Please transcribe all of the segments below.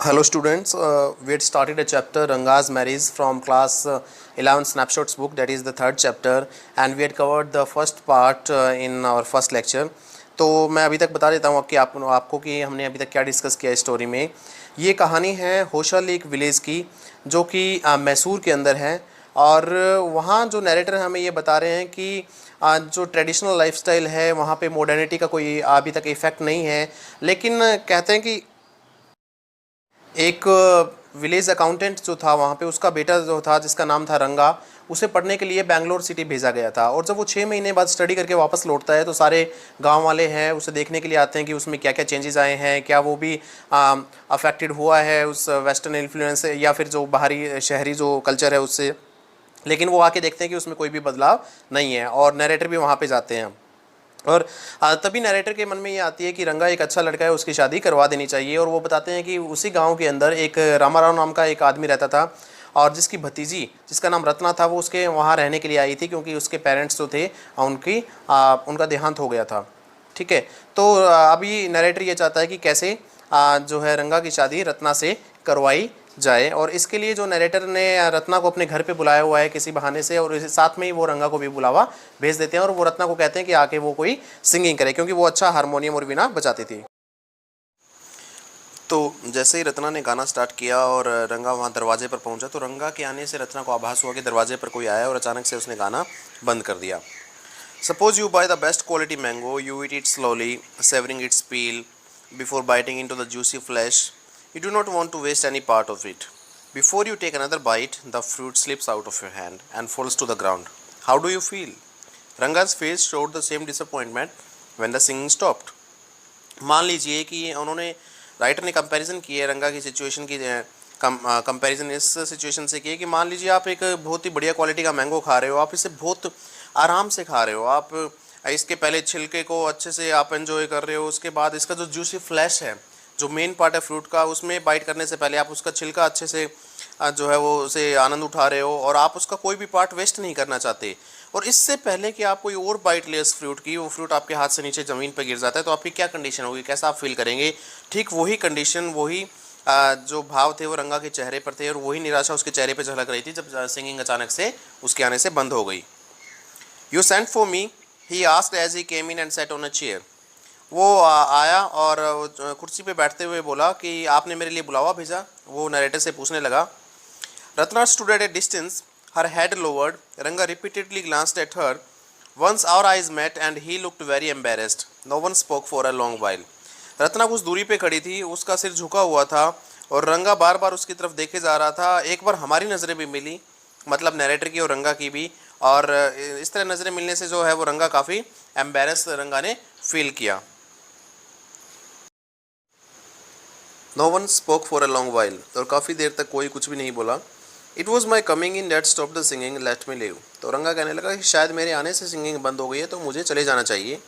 Hello students, we had started a chapter Ranga's marriage from class 11 snapshots book, that is the third chapter, and we had covered the first part in our first lecture. तो मैं अभी तक बता देता हूँ आपको कि हमने अभी तक क्या डिस्कस किया स्टोरी में। ये कहानी है होशल एक विलेज की, जो कि मैसूर के अंदर है। और वहाँ जो नरेटर हमें ये बता रहे हैं कि जो ट्रेडिशनल लाइफस्टाइल है वहाँ पे मॉडर्निटी का कोई अभी तक इफ़ेक्ट नहीं है, लेकिन कहते हैं कि एक विलेज अकाउंटेंट जो था वहाँ पे, उसका बेटा जो था जिसका नाम था रंगा, उसे पढ़ने के लिए बैंगलोर सिटी भेजा गया था। और जब वो 6 महीने बाद स्टडी करके वापस लौटता है तो सारे गांव वाले हैं उसे देखने के लिए आते हैं कि उसमें क्या क्या चेंजेस आए हैं, क्या वो भी अफेक्टेड हुआ है उस वेस्टर्न इन्फ्लुएंस से या फिर जो बाहरी शहरी जो कल्चर है उससे। लेकिन वो आके देखते हैं कि उसमें कोई भी बदलाव नहीं है, और नरेटर भी वहाँ पे जाते हैं। और तभी नरेटर के मन में ये आती है कि रंगा एक अच्छा लड़का है, उसकी शादी करवा देनी चाहिए। और वो बताते हैं कि उसी गांव के अंदर एक रामाराव नाम का एक आदमी रहता था, और जिसकी भतीजी जिसका नाम रत्ना था वो उसके वहाँ रहने के लिए आई थी, क्योंकि उसके पेरेंट्स जो थे उनका देहांत हो गया था। ठीक है, तो अभी नरेटर ये चाहता है कि कैसे जो है रंगा की शादी रत्ना से करवाई जाए। और इसके लिए जो नरेटर ने रत्ना को अपने घर पे बुलाया हुआ है किसी बहाने से, और साथ में ही वो रंगा को भी बुलावा भेज देते हैं, और वो रत्ना को कहते हैं कि आके वो कोई सिंगिंग करे, क्योंकि वो अच्छा हारमोनियम और वीणा बजाती थी। तो जैसे ही रत्ना ने गाना स्टार्ट किया और रंगा वहाँ दरवाजे पर पहुंचा, तो रंगा के आने से रत्ना को आभास हुआ कि दरवाजे पर कोई आया, और अचानक से उसने गाना बंद कर दिया। Suppose you by the best quality mango, you eat it slowly savouring it's peel before biting into the juicy flash. You do not want to waste any part of it. Before you take another bite, the fruit slips out of your hand and falls to the ground. How do you feel? Ranga's face showed the same disappointment when the singing stopped. मान लीजिए कि उन्होंने writer ने comparison की है रंगा की situation की, कंपैरिजन इस सिचुएशन से की है कि मान लीजिए आप एक बहुत ही बढ़िया क्वालिटी का मैंगो खा रहे हो, आप इसे बहुत आराम से खा रहे हो, आप इसके पहले छिलके को अच्छे से आप एंजॉय कर रहे हो, उसके बाद इसका जो जूसी फ्लैश है, जो मेन पार्ट है फ्रूट का, उसमें बाइट करने से पहले आप उसका छिलका अच्छे से जो है वो उसे आनंद उठा रहे हो, और आप उसका कोई भी पार्ट वेस्ट नहीं करना चाहते। और इससे पहले कि आप कोई और बाइट ले उस फ्रूट की, वो फ्रूट आपके हाथ से नीचे ज़मीन पर गिर जाता है, तो आपकी क्या कंडीशन होगी, कैसा आप फील करेंगे। ठीक वही कंडीशन, वही जो भाव थे वो रंगा के चेहरे पर थे, और वही निराशा उसके चेहरे पर झलक रही थी जब सिंगिंग अचानक से उसके आने से बंद हो गई। You sent for me, he asked as he came in and sat on a chair. वो आया और कुर्सी पे बैठते हुए बोला कि आपने मेरे लिए बुलावा भेजा, वो नरेटर से पूछने लगा। Ratna stood at a distance, her head lowered. Ranga repeatedly glanced at her. Once our eyes met and he looked very embarrassed. No one spoke for a long while. Ratna कुछ दूरी पे खड़ी थी, उसका सिर झुका हुआ था, और रंगा बार बार उसकी तरफ देखे जा रहा था। एक बार हमारी नज़रें भी मिली, मतलब नरेटर की और रंगा की भी, और इस तरह नज़रें मिलने से जो है वो रंगा काफ़ी एम्बेरस रंगा ने फील किया। No one spoke for a long while, और काफ़ी देर तक कोई कुछ भी नहीं बोला। It was my coming in that stop the singing, let me leave. तो रंगा कहने लगा कि शायद मेरे आने से सिंगिंग बंद हो गई है, तो मुझे चले जाना चाहिए.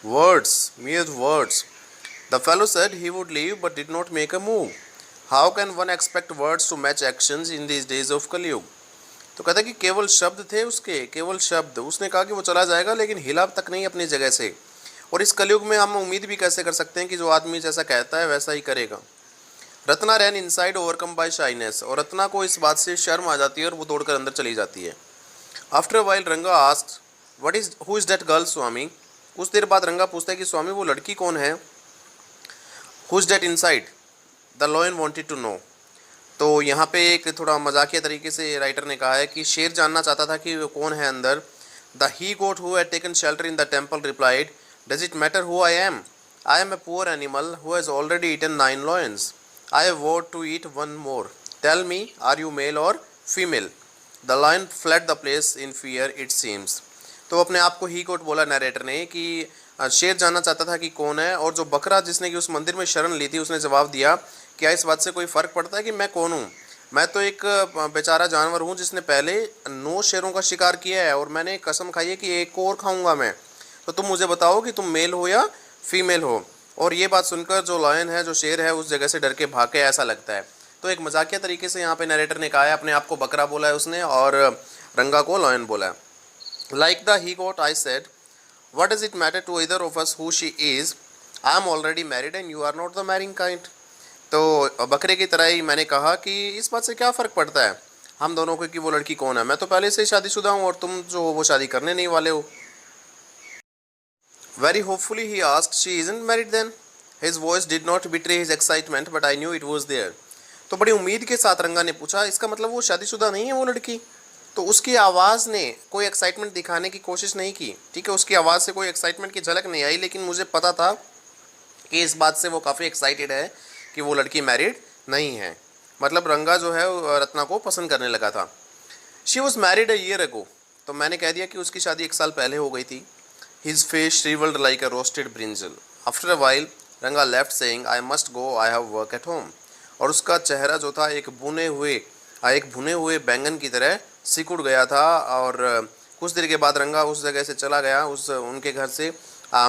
Words, mere words. The fellow said he would leave but did not make a move. How can one expect words to match actions in these days of Kaliyuga. तो कहता कि केवल शब्द थे उसके, केवल शब्द. उसने कहा कि वो चला जाएगा, लेकिन हिला तक नहीं अपनी जगह से। और इस कलयुग में हम उम्मीद भी कैसे कर सकते हैं कि जो आदमी जैसा कहता है वैसा ही करेगा. रत्ना रैन इनसाइड ओवरकम बाय शाइनेस, और रत्ना को इस बात से शर्म आ जाती है और वो दौड़कर अंदर चली जाती है. After a while Ranga asked, what is who is that girl Swami. कुछ देर बाद रंगा पूछता है कि स्वामी वो लड़की कौन है. Who is that inside, the lion wanted to know. तो यहाँ पे एक थोड़ा मजाकिया तरीके से राइटर ने कहा है कि शेर जानना चाहता था कि वो कौन है अंदर. The he goat who had taken shelter in the temple replied, does it matter who I am. I am a poor animal who has already eaten 9 lions. I have vowed to eat one more. Tell me, are you male or female? The lion fled the place in fear, it seems. तो अपने आप को ही coat बोला narrator ने कि शेर जानना चाहता था कि कौन है, और जो बकरा जिसने कि उस मंदिर में शरण ली थी उसने जवाब दिया, क्या इस बात से कोई फ़र्क पड़ता है कि मैं कौन हूँ. मैं तो एक बेचारा जानवर हूँ जिसने पहले 9 शेरों का शिकार किया है, और मैंने कसम खाई है कि एक और खाऊंगा मैं. तो तुम मुझे बताओ कि तुम मेल हो या फीमेल हो. और ये बात सुनकर जो लायन है, जो शेर है, उस जगह से डर के भागे ऐसा लगता है. तो एक मजाकिया तरीके से यहाँ पे नरेटर ने कहा है, अपने आप को बकरा बोला है उसने, और रंगा को लायन बोला है. Like the he goat I said, what does it matter to either of us who she is. I am already married and you are not the marrying kind. तो बकरे की तरह ही मैंने कहा कि इस बात से क्या फ़र्क पड़ता है हम दोनों को कि वो लड़की कौन है, मैं तो पहले से ही शादीशुदा हूँ और तुम जो वो शादी करने नहीं वाले हो। Very hopefully he asked, she isn't married then? His voice did not betray his excitement but I knew it was there. तो बड़ी उम्मीद के साथ रंगा ने पूछा, इसका मतलब वो शादीशुदा नहीं है वो लड़की? तो उसकी आवाज़ ने कोई एक्साइटमेंट दिखाने की कोशिश नहीं की, ठीक है, उसकी आवाज़ से कोई एक्साइटमेंट की झलक नहीं आई, लेकिन मुझे पता था कि इस बात से वो काफ़ी एक्साइटेड है कि वो लड़की मैरिड नहीं है। मतलब रंगा जो है रत्ना को पसंद करने लगा था। She was married a year ago. तो मैंने कह दिया कि उसकी शादी 1 साल पहले हो गई थी। His face shrivelled like a roasted brinjal. After a while Ranga left saying, I must go, I have work at home. और उसका चेहरा जो था एक भुने हुए बैंगन की तरह सिकुड़ गया था। और कुछ देर के बाद रंगा उस जगह से चला गया, उनके घर से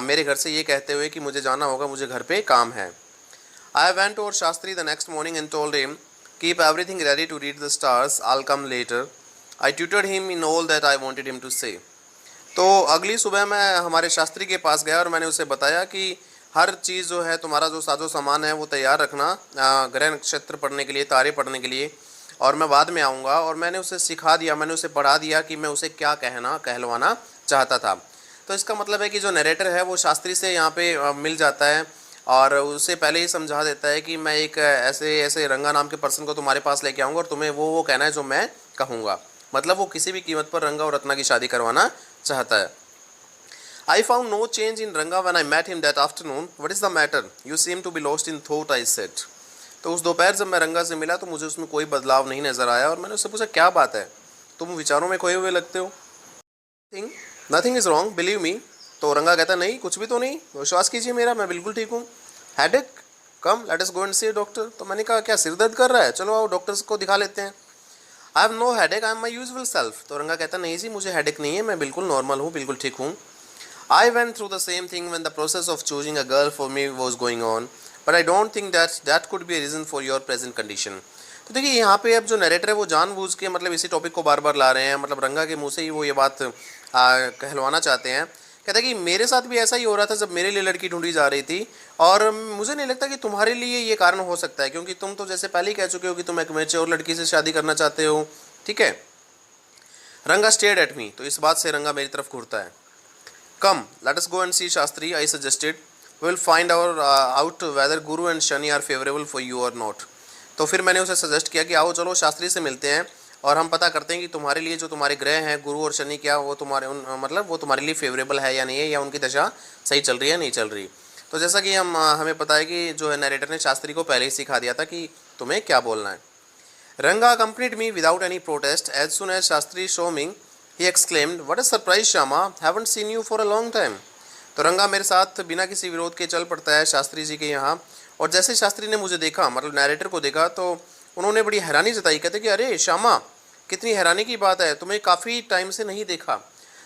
मेरे घर से ये कहते हुए कि मुझे जाना होगा, मुझे घर पे काम है। I went over Shastri the next morning and told him, keep everything ready to read the stars, I'll come later. I tutored him in all that I wanted him to say. तो अगली सुबह मैं हमारे शास्त्री के पास गया और मैंने उसे बताया कि हर चीज़ जो है, तुम्हारा जो साजो सामान है वो तैयार रखना ग्रह नक्षत्र पढ़ने के लिए, तारे पढ़ने के लिए, और मैं बाद में आऊँगा। और मैंने उसे सिखा दिया, मैंने उसे पढ़ा दिया कि मैं उसे क्या कहलवाना चाहता था। तो इसका मतलब है कि जो नरेटर है वो शास्त्री से यहाँ पे मिल जाता है और उसे पहले ही समझा देता है कि मैं एक ऐसे रंगा नाम के पर्सन को तुम्हारे पास लेके आऊँगा और तुम्हें वो कहना है जो मैं कहूँगा। मतलब वो किसी भी कीमत पर रंगा और रत्ना की शादी करवाना चाहता है। I found no change in Ranga when I met him that afternoon. What is the matter? You seem to be lost in thought, I said. तो उस दोपहर जब मैं रंगा से मिला तो मुझे उसमें कोई बदलाव नहीं नज़र आया और मैंने उससे पूछा, क्या बात है, तुम विचारों में खोए हुए लगते हो? Nothing is wrong, believe me. तो रंगा कहता, नहीं कुछ भी तो नहीं, विश्वास कीजिए मेरा, मैं बिल्कुल ठीक हूँ। Headache, come let us go and see doctor. तो मैंने कहा, क्या सिर दर्द कर रहा है, चलो आओ डॉक्टर को दिखा लेते हैं। I have no headache, I am my usual self. तो रंगा कहता, नहीं जी मुझे हेडेक नहीं है, मैं बिल्कुल नॉर्मल हूँ, बिल्कुल ठीक हूँ। I went through the same thing when the process of choosing a girl for me was going on, but I don't think that could be a reason for your present condition. तो देखिए यहाँ पे अब जो narrator है वो जानबूझ के मतलब इसी टॉपिक को बार बार ला रहे हैं, मतलब रंगा के मुंह से ही वो ये बात कहलवाना चाहते हैं। कहता है कि मेरे साथ भी ऐसा ही हो रहा था जब मेरे लिए लड़की ढूंढी जा रही थी, और मुझे नहीं लगता कि तुम्हारे लिए ये कारण हो सकता है, क्योंकि तुम तो जैसे पहले ही कह चुके हो कि तुम एक मैच्योर लड़की से शादी करना चाहते हो, ठीक है। रंगा स्टेयर्ड एट मी। तो इस बात से रंगा मेरी तरफ घूरता है। Come, let us go and see Shastri, I suggested. We will find out whether Guru and Shani are favorable for you or not. तो फिर मैंने उसे सजेस्ट किया कि आओ चलो शास्त्री से मिलते हैं और हम पता करते हैं कि तुम्हारे लिए जो तुम्हारे ग्रह हैं गुरु और शनि, क्या वो तुम्हारे मतलब वो तुम्हारे लिए फेवरेबल है या नहीं है, या उनकी दशा सही चल रही है नहीं चल रही। तो जैसा कि हमें पता है कि जो है नरेटर ने शास्त्री को पहले ही सिखा दिया था कि तुम्हें क्या बोलना है। रंगा accompanied me without any protest. As soon as Shastri saw me, he exclaimed, "What a surprise, Shama! Haven't seen you for a long time." तो रंगा मेरे साथ बिना किसी विरोध के चल पड़ता है शास्त्री जी के यहाँ, और जैसे शास्त्री ने मुझे देखा, मतलब नरेटर को देखा, तो उन्होंने बड़ी हैरानी जताई। कहते कि अरे श्यामा, कितनी हैरानी की बात है, तुम्हें काफ़ी टाइम से नहीं देखा।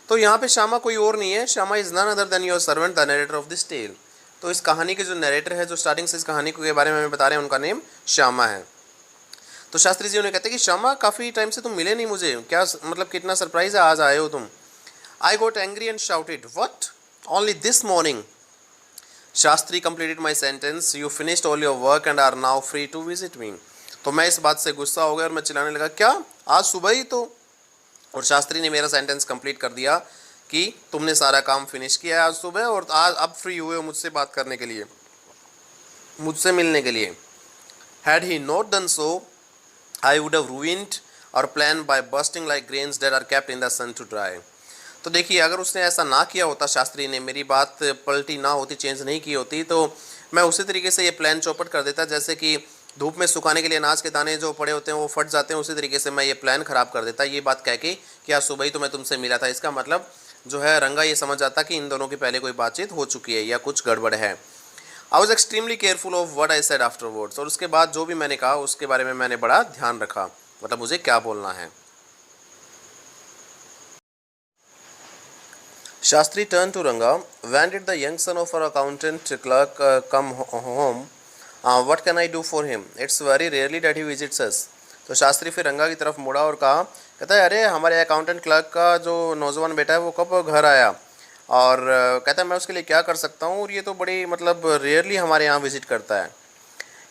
तो यहाँ पे श्यामा कोई और नहीं है, Shyama is none other than your servant the narrator of this tale. तो इस कहानी के जो नरेटर है, जो स्टार्टिंग से इस कहानी के बारे में हमें बता रहे हैं, उनका नेम श्यामा है। तो शास्त्री जी उन्हें कहते कि श्यामा, काफ़ी टाइम से तुम मिले नहीं मुझे, क्या मतलब कितना सरप्राइज है आज आए हो तुम। I got angry and shouted, what, only this morning. Shastri completed my sentence, you finished all your work and are now free to visit me. तो मैं इस बात से गुस्सा हो गया और मैं चिल्लाने लगा, क्या आज सुबह ही तो। और शास्त्री ने मेरा सेंटेंस कंप्लीट कर दिया कि तुमने सारा काम फिनिश किया आज सुबह और आज अब फ्री हुए हो मुझसे बात करने के लिए, मुझसे मिलने के लिए। Had he not done so, I would have ruined our plan by bursting like grains that are kept in the sun to dry. तो देखिए, अगर उसने ऐसा ना किया होता, शास्त्री ने मेरी बात पलटी ना होती, चेंज नहीं की होती, तो मैं उसी तरीके से ये प्लान चौपट कर देता। जैसे कि धूप में सुखाने के लिए अनाज के दाने जो पड़े होते हैं वो फट जाते हैं, उसी तरीके से मैं ये प्लान ख़राब कर देता, ये बात कह के कि आज सुबह ही तो मैं तुमसे मिला था। इसका मतलब जो है रंगा ये समझ आता कि इन दोनों की पहले कोई बातचीत हो चुकी है या कुछ गड़बड़ है। I was extremely careful of what I said afterwards. और उसके बाद जो भी मैंने कहा उसके बारे में मैंने बड़ा ध्यान रखा, मतलब मुझे क्या बोलना है। Shastri turn to Ranga, when did the young son of our accountant clerk come home, what can I do for him, it's very rarely that he visits us. तो शास्त्री फिर रंगा की तरफ मुड़ा और कहा, कहता है अरे हमारे अकाउंटेंट क्लर्क का जो नौजवान बेटा है वो कब घर आया, और कहता है मैं उसके लिए क्या कर सकता हूँ, और ये तो बड़ी मतलब रेयरली हमारे यहाँ विज़िट करता है।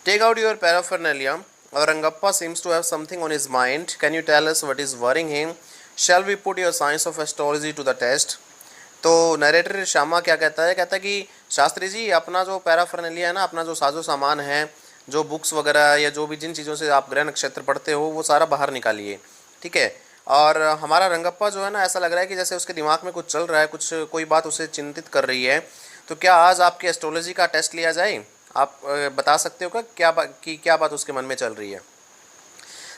Take out your paraphernalia. Our Rangappa seems to have something on his mind. Can you tell us what is worrying him? Shall we put your science of astrology to the test? तो narrator Shyama क्या कहता है, कहता है कि शास्त्री जी अपना जो paraphernalia है ना, अपना जो साजो सामान है, जो बुक्स वगैरह या जो भी जिन चीज़ों से आप ग्रह नक्षत्र पढ़ते हो वो सारा बाहर निकालिए, ठीक है। और हमारा रंगप्पा जो है ना, ऐसा लग रहा है कि जैसे उसके दिमाग में कुछ चल रहा है, कुछ कोई बात उसे चिंतित कर रही है। तो क्या आज आपकी एस्ट्रोलॉजी का टेस्ट लिया जाए? आप बता सकते हो क्या बात उसके मन में चल रही है।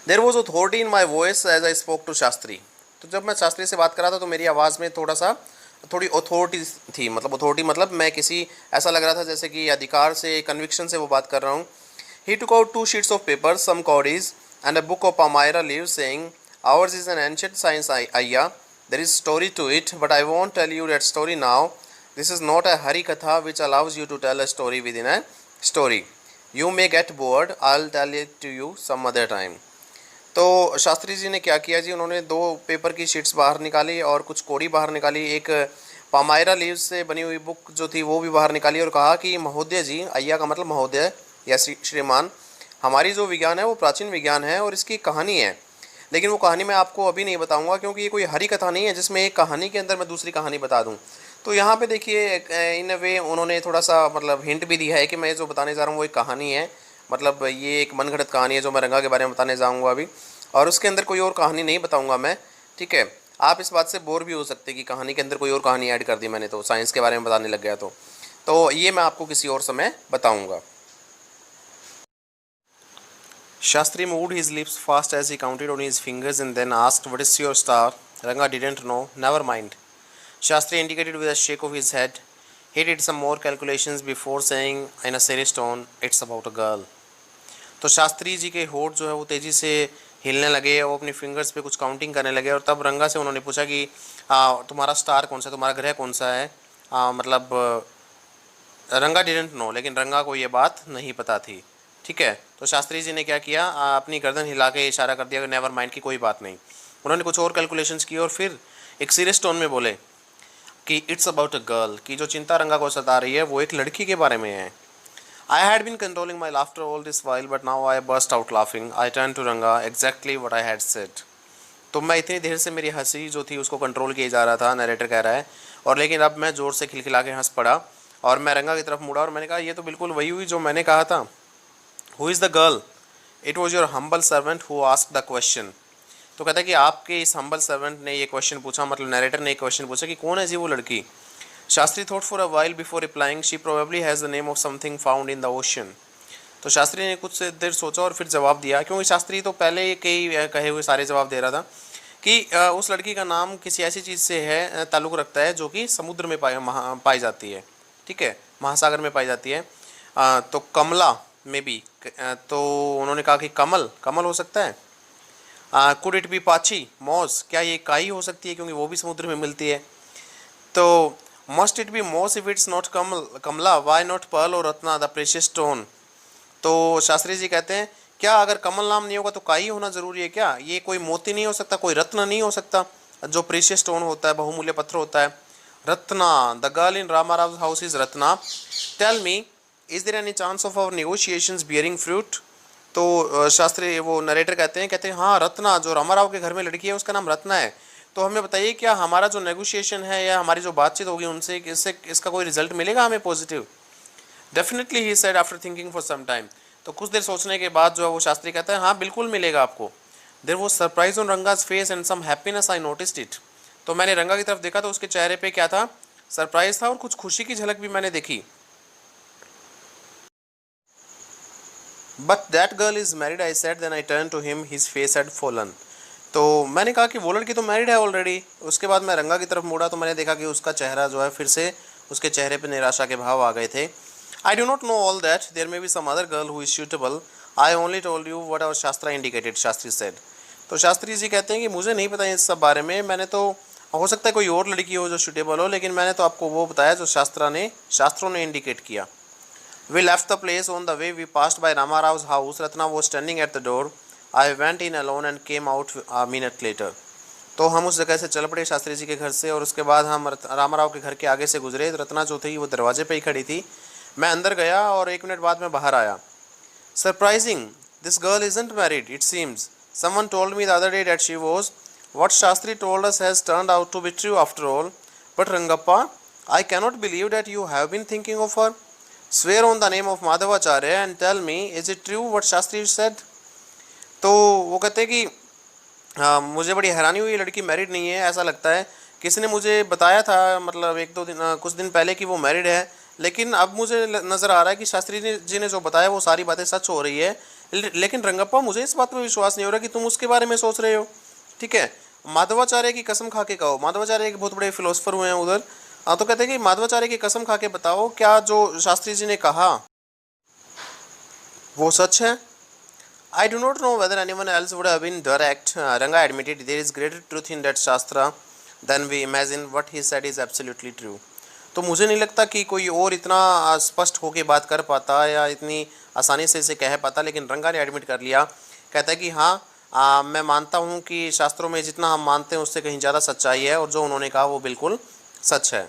There was authority in my voice as I spoke to Shastri. तो जब मैं शास्त्री से बात कर रहा था तो मेरी आवाज़ में थोड़ी अथॉरिटी थी, मतलब अथॉरिटी मतलब मैं किसी, ऐसा लग रहा था जैसे कि अधिकार से, कन्विक्शन से वो बात कर रहा हूँ। ही took out 2 sheets of paper, some cowries and a book of palmyra leaves, saying, ours is an ancient science, Ayya. There is story to it, but I won't tell you that story now. This is not a Hari Katha which allows you to tell a story within a story. You may get bored. I'll tell it to you some other time. तो शास्त्री जी ने क्या किया जी, उन्होंने 2 paper की sheets बाहर निकाली और कुछ कोड़ी बाहर निकाली, एक पामायरा लीव्स से बनी हुई बुक जो थी वो भी बाहर निकाली, और कहा कि महोदय जी, अय्या का मतलब महोदय या श्रीमान, हमारी जो विज्ञान है वो प्राचीन विज्ञान है और इसकी कहानी है, लेकिन वो कहानी मैं आपको अभी नहीं बताऊंगा क्योंकि ये कोई हरी कथा नहीं है जिसमें एक कहानी के अंदर मैं दूसरी कहानी बता दूं। तो यहाँ पे देखिए इन वे उन्होंने थोड़ा सा मतलब हिंट भी दिया है कि मैं जो बताने जा रहा हूँ वो एक कहानी है, मतलब ये एक मनगढ़ंत कहानी है जो मैं रंगा के बारे में बताने जाऊँगा अभी, और उसके अंदर कोई और कहानी नहीं बताऊँगा मैं, ठीक है। आप इस बात से बोर भी हो सकते कि कहानी के अंदर कोई और कहानी ऐड कर दी मैंने, तो साइंस के बारे में बताने लग गया तो ये मैं आपको किसी और समय बताऊँगा। Shastri moved his lips fast as he counted on his fingers and then asked, what is your star? Ranga didn't know. Never mind. Shastri indicated with a shake of his head. He did some more calculations before saying in a serious tone, it's about a girl. तो शास्त्री जी के होठ जो है वो तेज़ी से हिलने लगे, वो अपनी फिंगर्स पे कुछ काउंटिंग करने लगे, और तब रंगा से उन्होंने पूछा कि तुम्हारा स्टार कौन सा है, तुम्हारा ग्रह कौन सा है। मतलब रंगा डिडेंट नो, लेकिन रंगा को ये बात नहीं पता थी, ठीक है। तो शास्त्री जी ने क्या किया, अपनी गर्दन हिला के इशारा कर दिया कि नेवर माइंड की कोई बात नहीं। उन्होंने कुछ और कैलकुलेशंस की और फिर एक सीरियस टोन में बोले कि इट्स अबाउट अ गर्ल, की जो चिंता रंगा को सता रही है वो एक लड़की के बारे में है। I had been controlling my laughter all this while but now I burst out laughing. I turn to Ranga exactly what I had said. तो मैं इतनी देर से मेरी हंसी जो थी उसको कंट्रोल किया जा रहा था, नरेटर कह रहा है, और लेकिन अब मैं ज़ोर से खिलखिला के हंस पड़ा और मैं रंगा की तरफ मुड़ा और मैंने कहा ये तो बिल्कुल वही हुई जो मैंने कहा था। Who is the girl? It was your humble servant who asked the question. तो कहता है कि आपके इस हम्बल सर्वेंट ने ये क्वेश्चन पूछा, मतलब नरेटर ने एक क्वेश्चन पूछा कि कौन है जी वो लड़की। Shastri thought for a while before replying, she probably has the name of something found in the ocean. तो शास्त्री ने कुछ देर सोचा और फिर जवाब दिया, क्योंकि शास्त्री तो पहले कई कहे हुए सारे जवाब दे रहा था कि उस लड़की का नाम किसी ऐसी चीज़ से है, ताल्लुक़ रखता है जो कि समुद्र में पाई जाती है, ठीक है, महासागर में पाई जाती है। तो कमला में भी, तो उन्होंने कहा कि कमल हो सकता है। कुड इट बी पाची, मॉस, क्या ये काई हो सकती है क्योंकि वो भी समुद्र में मिलती है। तो must it be moss if it's not Kamala, why not pearl or Ratna the precious stone. तो शास्त्री जी कहते हैं क्या अगर कमल नाम नहीं होगा तो काई होना ज़रूरी है क्या? ये कोई मोती नहीं हो सकता, कोई रत्न नहीं हो सकता जो प्रेशियस स्टोन होता है, बहुमूल्य पत्थर होता है। Ratna, the girl in Ramarao house is Ratna. Tell me, is there any chance of our negotiations bearing fruit? तो शास्त्री वो नरेटर कहते हैं हाँ, रत्ना, जो रामाराव के घर में लड़की है उसका नाम रत्ना है। तो हमें बताइए क्या हमारा जो नेगोशिएशन है या हमारी जो बातचीत होगी उनसे, इसका कोई रिजल्ट मिलेगा हमें positive? Definitely he said after thinking for some time. तो कुछ देर सोचने के बाद जो है वो शास्त्री कहता है हाँ बिल्कुल मिलेगा आपको। There was surprise on Ranga's face and some happiness, I noticed it. तो मैंने रंगा की तरफ देखा तो उसके चेहरे पे क्या था, सरप्राइज था और कुछ खुशी की झलक भी मैंने देखी। But that girl is married, I said, then I turn to him, his face had fallen. तो मैंने कहा कि वो लड़की तो मैरिड है ऑलरेडी। उसके बाद मैं रंगा की तरफ मुड़ा तो मैंने देखा कि उसका चेहरा जो है फिर से उसके चेहरे पे निराशा के भाव आ गए थे। I do not know all that. There may be some other girl who is suitable. I only told you what our Shastra indicated, Shastri said. तो शास्त्री जी कहते हैं कि मुझे नहीं पता इस सब बारे में, मैंने तो, हो सकता है कोई और लड़की हो जो suitable हो, लेकिन मैंने तो आपको वो बताया जो शास्त्रों ने इंडिकेट किया। We left the place on the way we passed by Rama Rao's house. Ratna was standing at the door. I went in alone and came out a minute later. तो हम उस जगह से चल पड़े शास्त्री जी के घर से और उसके बाद हम रामाराव के घर के आगे से गुजरे। रत्ना जो थी वो दरवाजे पे ही खड़ी थी। मैं अंदर गया और 1 मिनट बाद मैं बाहर आया। Surprising, this girl isn't married, it seems. Someone told me the other day that she was. What Shastri told us has turned out to be true after all. But Rangappa, I cannot believe that you have been thinking of her. Swear on the name of Madhavacharya and tell me, is it true what Shastri said? तो वो कहते हैं कि मुझे बड़ी हैरानी हुई, लड़की मैरिड नहीं है, ऐसा लगता है किसी ने मुझे बताया था, मतलब एक दो दिन कुछ दिन पहले कि वो मैरिड है, लेकिन अब मुझे नज़र आ रहा है कि शास्त्री जी ने जो बताया वो सारी बातें सच हो रही है। लेकिन रंगप्पा, मुझे इस बात पर विश्वास नहीं हो रहा कि तुम उसके बारे में सोच रहे हो। ठीक है, माधवाचार्य की कसम खा के कहो। माधवाचार्य एक बहुत बड़े फिलोसफर हुए हैं उधर। तो कहते हैं कि माधवाचार्य की कसम खा के बताओ, क्या जो शास्त्री जी ने कहा वो सच है? I do not know whether anyone else would have been direct. Ranga admitted there is greater truth in that Shastra than we imagine. What he said is absolutely true. तो मुझे नहीं लगता कि कोई और इतना स्पष्ट होकर बात कर पाता या इतनी आसानी से इसे कह पाता, लेकिन रंगा ने एडमिट कर लिया। कहता है कि हाँ, मैं मानता हूँ कि शास्त्रों में जितना हम मानते हैं उससे कहीं ज़्यादा सच्चाई है, और जो उन्होंने कहा वो बिल्कुल सच है।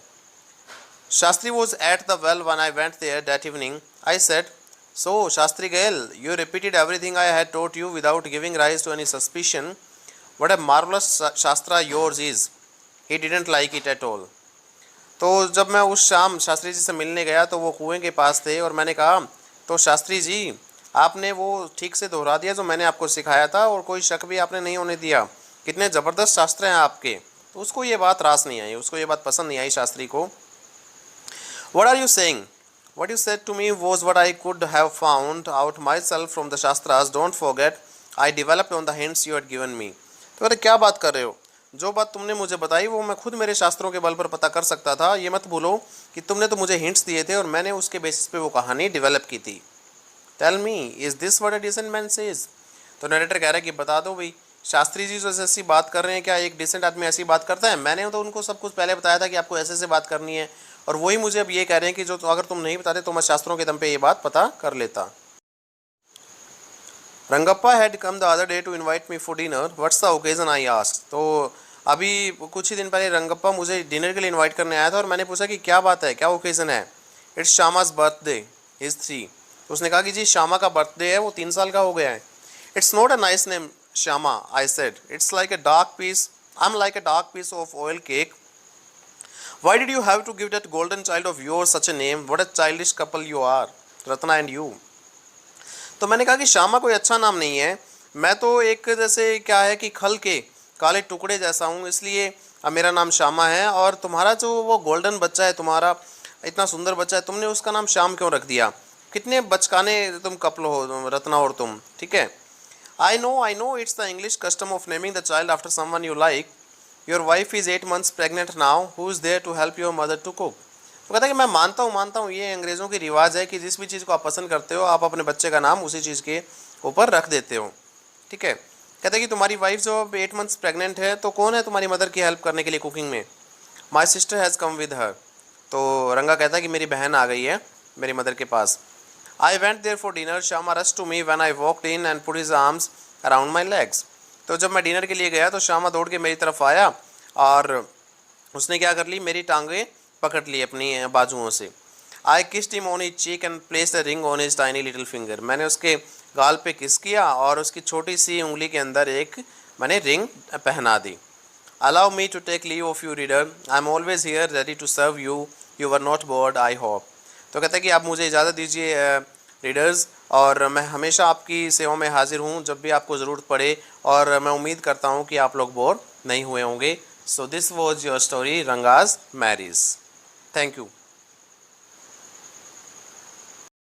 Shastri was at the well when I went there that evening. I said, "So, Shastri girl, you repeated everything I had taught you without giving rise to any suspicion. What a marvelous Shastra yours is." He didn't like it at all. तो जब मैं उस शाम शास्त्री जी से मिलने गया तो वो कुएं के पास थे, और मैंने कहा, तो शास्त्री जी, आपने वो ठीक से दोहरा दिया जो मैंने आपको सिखाया था, और कोई शक भी आपने नहीं होने दिया। कितने ज़बरदस्त शास्त्र हैं आपके। तो उसको ये बात रास नहीं आई, उसको ये बात पसंद नहीं आई शास्त्री को। What are you saying? What you said to me was what I could have found out myself from the Shastras. Don't forget, I developed on the hints you had given me. तो अरे क्या बात कर रहे हो? जो बात तुमने मुझे बताई वो मैं खुद मेरे शास्त्रों के बल पर पता कर सकता था। ये मत भूलो कि तुमने तो मुझे हिंट्स दिए थे और मैंने उसके बेसिस पे वो कहानी डेवलप की थी। Tell me, is this what a decent man says? तो नरेटर कह रहा है कि बता दो भाई, शास्त्री जी जो ऐसी बात कर रहे हैं, क्या एक डिसेंट आदमी ऐसी बात करता है? मैंने तो उनको सब कुछ पहले बताया था कि आपको ऐसे से बात करनी है, और वही मुझे अब ये कह रहे हैं कि जो अगर तुम नहीं बताते तो मैं शास्त्रों के दम पे ये बात पता कर लेता। Rangappa had come the other day to invite me for dinner. What's the occasion, I asked. तो अभी कुछ ही दिन पहले रंगप्पा मुझे डिनर के लिए इनवाइट करने आया था, और मैंने पूछा कि क्या बात है, क्या ओकेजन है? It's Shyama's birthday, is 3। तो उसने कहा कि जी श्यामा का बर्थडे है, वो 3 साल का हो गया है। It's not a nice name Shyama, I said. It's like a dark piece, I am like a dark piece of oil cake. Why did you have to give that golden child of yours such a name? What a childish couple you are, Ratna and you. तो मैंने कहा कि श्यामा कोई अच्छा नाम नहीं है। मैं तो एक जैसे क्या है कि खल के काले टुकड़े जैसा हूँ, इसलिए मेरा नाम श्यामा है। और तुम्हारा जो वो गोल्डन बच्चा है, तुम्हारा इतना सुंदर बच्चा है, तुमने उसका नाम श्याम क्यों रख दिया? कितने बचकाने तुम कपल हो रत्ना और तुम। ठीक है, I know it's the English custom of naming the child after someone you like. Your wife is 8 months pregnant now. Who is there to help your mother to cook? तो कहता है कि मैं मानता हूँ, ये अंग्रेज़ों की रिवाज है कि जिस भी चीज़ को आप पसंद करते हो आप अपने बच्चे का नाम उसी चीज़ के ऊपर रख देते हो। ठीक है, कहता है कि तुम्हारी वाइफ जो 8 months प्रेग्नेंट है, तो कौन है तुम्हारी मदर की हेल्प करने के लिए कुकिंग में? My sister has come with her. तो रंगा कहता है कि मेरी बहन आ गई है मेरी मदर के पास। I went there for dinner. Shyama rush to me when I walked in and put his arms around my legs. तो जब मैं डिनर के लिए गया तो श्यामा दौड़ के मेरी तरफ आया और उसने क्या कर ली, मेरी टांगें पकड़ ली अपनी बाजुओं से। I kissed him on his cheek and placed a ring on his tiny little finger. मैंने उसके गाल पे किस किया और उसकी छोटी सी उंगली के अंदर एक मैंने रिंग पहना दी। Allow me to take leave of you reader, I am always here ready to serve you, you were not bored I hope. तो कहते हैं कि आप मुझे इजाज़त दीजिए रीडर्स, और मैं हमेशा आपकी सेवा में हाजिर हूँ जब भी आपको ज़रूरत पड़े, और मैं उम्मीद करता हूँ कि आप लोग बोर नहीं हुए होंगे। So this was your story, Ranga's Marriage. Thank you.